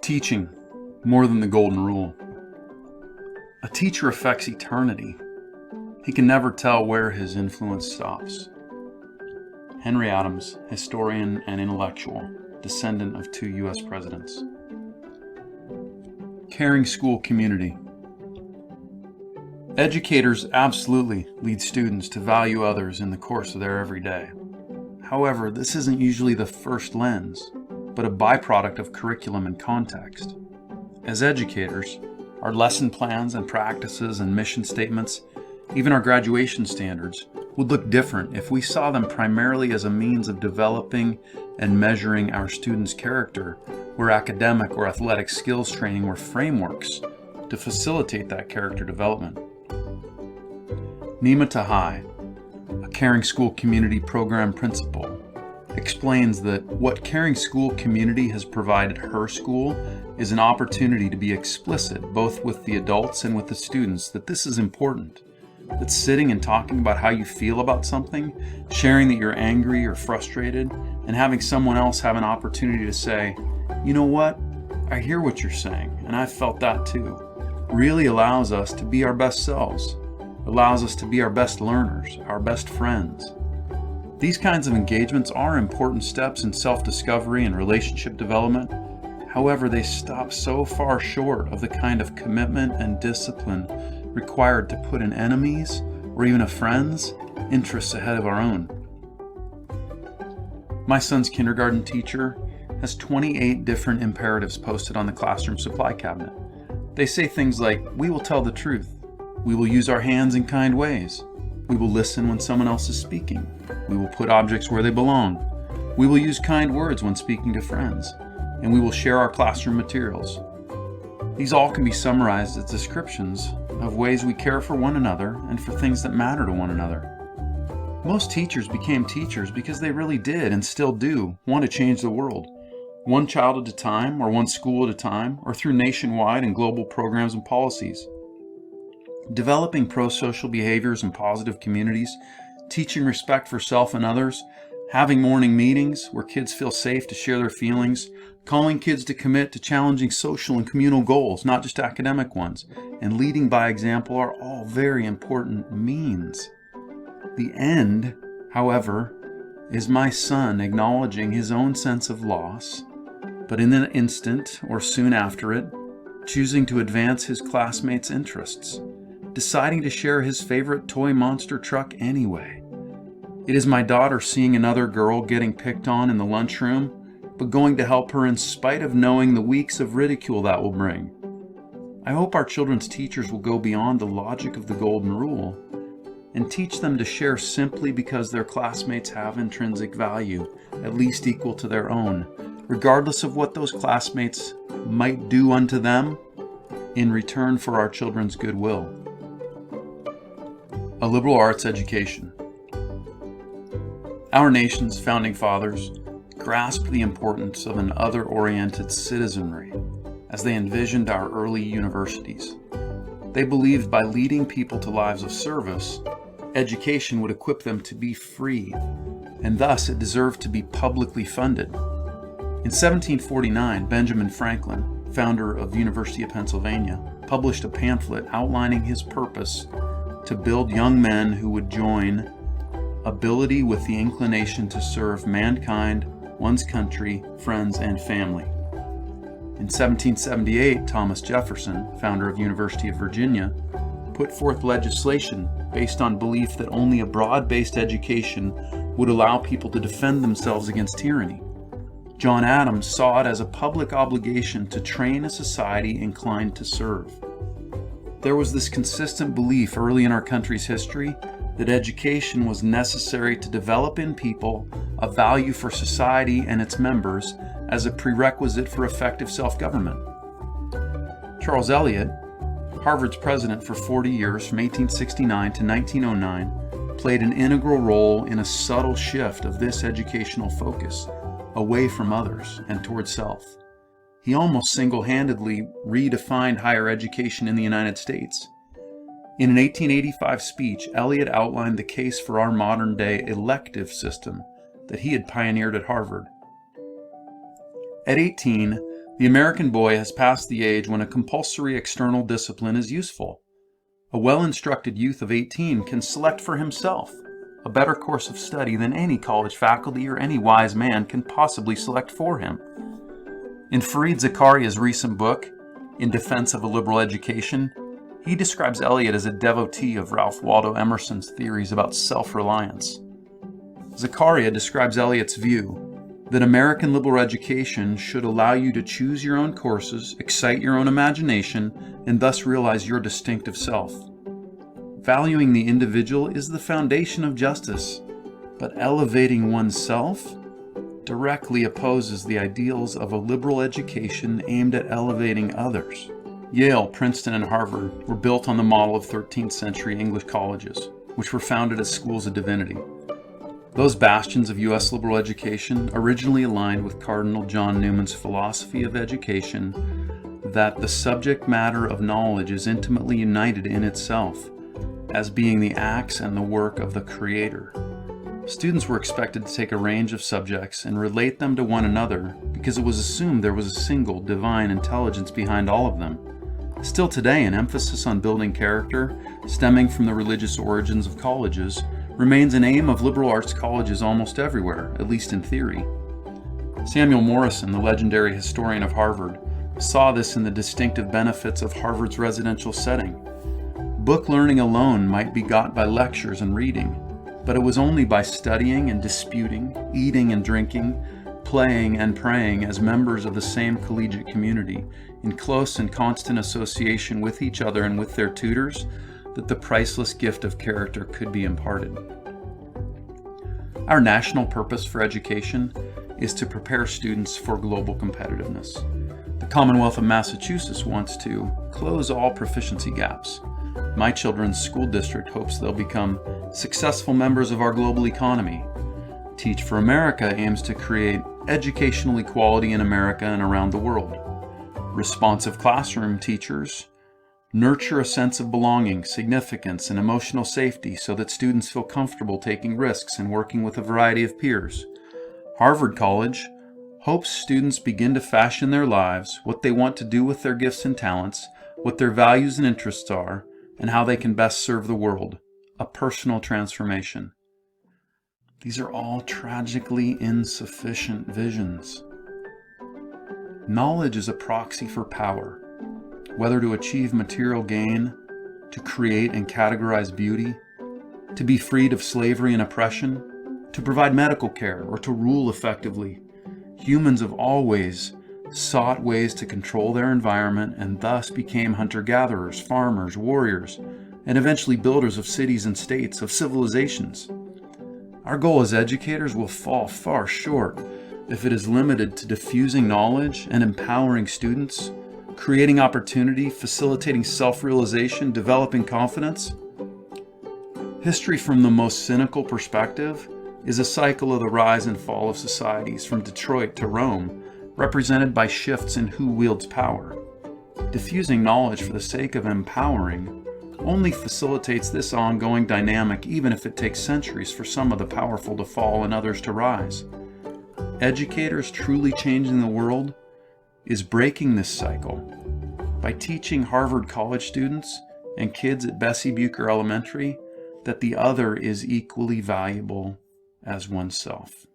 Teaching, more than the golden rule. A teacher affects eternity. He can never tell where his influence stops. Henry Adams, historian and intellectual, descendant of 2 U.S. presidents. Caring school community. Educators absolutely lead students to value others in the course of their everyday. However, this isn't usually the first lens, but a byproduct of curriculum and context. As educators, our lesson plans and practices and mission statements, even our graduation standards, would look different if we saw them primarily as a means of developing and measuring our students' character, where academic or athletic skills training were frameworks to facilitate that character development. Nima Tahai, a Caring School Community Program principal, explains that what Caring School Community has provided her school is an opportunity to be explicit both with the adults and with the students that this is important. That sitting and talking about how you feel about something, sharing that you're angry or frustrated, and having someone else have an opportunity to say, you know what, I hear what you're saying, and I felt that too, really allows us to be our best selves, allows us to be our best learners, our best friends. These kinds of engagements are important steps in self-discovery and relationship development. However, they stop so far short of the kind of commitment and discipline required to put an enemy's or even a friend's interests ahead of our own. My son's kindergarten teacher has 28 different imperatives posted on the classroom supply cabinet. They say things like, we will tell the truth. We will use our hands in kind ways. We will listen when someone else is speaking. We will put objects where they belong. We will use kind words when speaking to friends. And we will share our classroom materials. These all can be summarized as descriptions of ways we care for one another and for things that matter to one another. Most teachers became teachers because they really did and still do want to change the world, one child at a time or one school at a time, or through nationwide and global programs and policies. Developing pro-social behaviors and positive communities, teaching respect for self and others, having morning meetings where kids feel safe to share their feelings, calling kids to commit to challenging social and communal goals, not just academic ones, and leading by example are all very important means. The end, however, is my son acknowledging his own sense of loss, but in an instant or soon after it, choosing to advance his classmates' interests, deciding to share his favorite toy monster truck anyway. It is my daughter seeing another girl getting picked on in the lunchroom, but going to help her in spite of knowing the weeks of ridicule that will bring. I hope our children's teachers will go beyond the logic of the golden rule and teach them to share simply because their classmates have intrinsic value, at least equal to their own, regardless of what those classmates might do unto them in return for our children's goodwill. A liberal arts education. Our nation's founding fathers grasped the importance of an other-oriented citizenry as they envisioned our early universities. They believed by leading people to lives of service, education would equip them to be free, and thus it deserved to be publicly funded. In 1749, Benjamin Franklin, founder of the University of Pennsylvania, published a pamphlet outlining his purpose to build young men who would join ability with the inclination to serve mankind, one's country, friends, and family. In 1778, Thomas Jefferson, founder of the University of Virginia, put forth legislation based on belief that only a broad-based education would allow people to defend themselves against tyranny. John Adams saw it as a public obligation to train a society inclined to serve. There was this consistent belief early in our country's history that education was necessary to develop in people a value for society and its members as a prerequisite for effective self-government. Charles Eliot, Harvard's president for 40 years from 1869 to 1909, played an integral role in a subtle shift of this educational focus away from others and towards self. He almost single-handedly redefined higher education in the United States. In an 1885 speech, Eliot outlined the case for our modern-day elective system that he had pioneered at Harvard. At 18, The American boy has passed the age when a compulsory external discipline is useful. A well-instructed youth of 18 can select for himself a better course of study than any college faculty or any wise man can possibly select for him. In Fareed Zakaria's recent book, In Defense of a Liberal Education, he describes Eliot as a devotee of Ralph Waldo Emerson's theories about self-reliance. Zakaria describes Eliot's view that American liberal education should allow you to choose your own courses, excite your own imagination, and thus realize your distinctive self. Valuing the individual is the foundation of justice, but elevating oneself directly opposes the ideals of a liberal education aimed at elevating others. Yale, Princeton, and Harvard were built on the model of 13th century English colleges, which were founded as schools of divinity. Those bastions of U.S. liberal education originally aligned with Cardinal John Newman's philosophy of education that the subject matter of knowledge is intimately united in itself, as being the acts and the work of the Creator. Students were expected to take a range of subjects and relate them to one another because it was assumed there was a single divine intelligence behind all of them. Still today, an emphasis on building character, stemming from the religious origins of colleges, remains an aim of liberal arts colleges almost everywhere, at least in theory. Samuel Morrison, the legendary historian of Harvard, saw this in the distinctive benefits of Harvard's residential setting. Book learning alone might be got by lectures and reading, but it was only by studying and disputing, eating and drinking, playing and praying as members of the same collegiate community, in close and constant association with each other and with their tutors, that the priceless gift of character could be imparted. Our national purpose for education is to prepare students for global competitiveness. The Commonwealth of Massachusetts wants to close all proficiency gaps. My children's school district hopes they'll become successful members of our global economy. Teach for America aims to create educational equality in America and around the world. Responsive classroom teachers nurture a sense of belonging, significance, and emotional safety so that students feel comfortable taking risks and working with a variety of peers. Harvard College hopes students begin to fashion their lives, what they want to do with their gifts and talents, what their values and interests are, and how they can best serve the world, a personal transformation. These are all tragically insufficient visions. Knowledge is a proxy for power. Whether to achieve material gain, to create and categorize beauty, to be freed of slavery and oppression, to provide medical care, or to rule effectively, humans have always sought ways to control their environment and thus became hunter-gatherers, farmers, warriors, and eventually builders of cities and states, of civilizations. Our goal as educators will fall far short if it is limited to diffusing knowledge and empowering students, creating opportunity, facilitating self-realization, developing confidence. History from the most cynical perspective is a cycle of the rise and fall of societies from Detroit to Rome, represented by shifts in who wields power. Diffusing knowledge for the sake of empowering only facilitates this ongoing dynamic, even if it takes centuries for some of the powerful to fall and others to rise. Educators truly changing the world is breaking this cycle by teaching Harvard College students and kids at Bessie Buker Elementary that the other is equally valuable as oneself.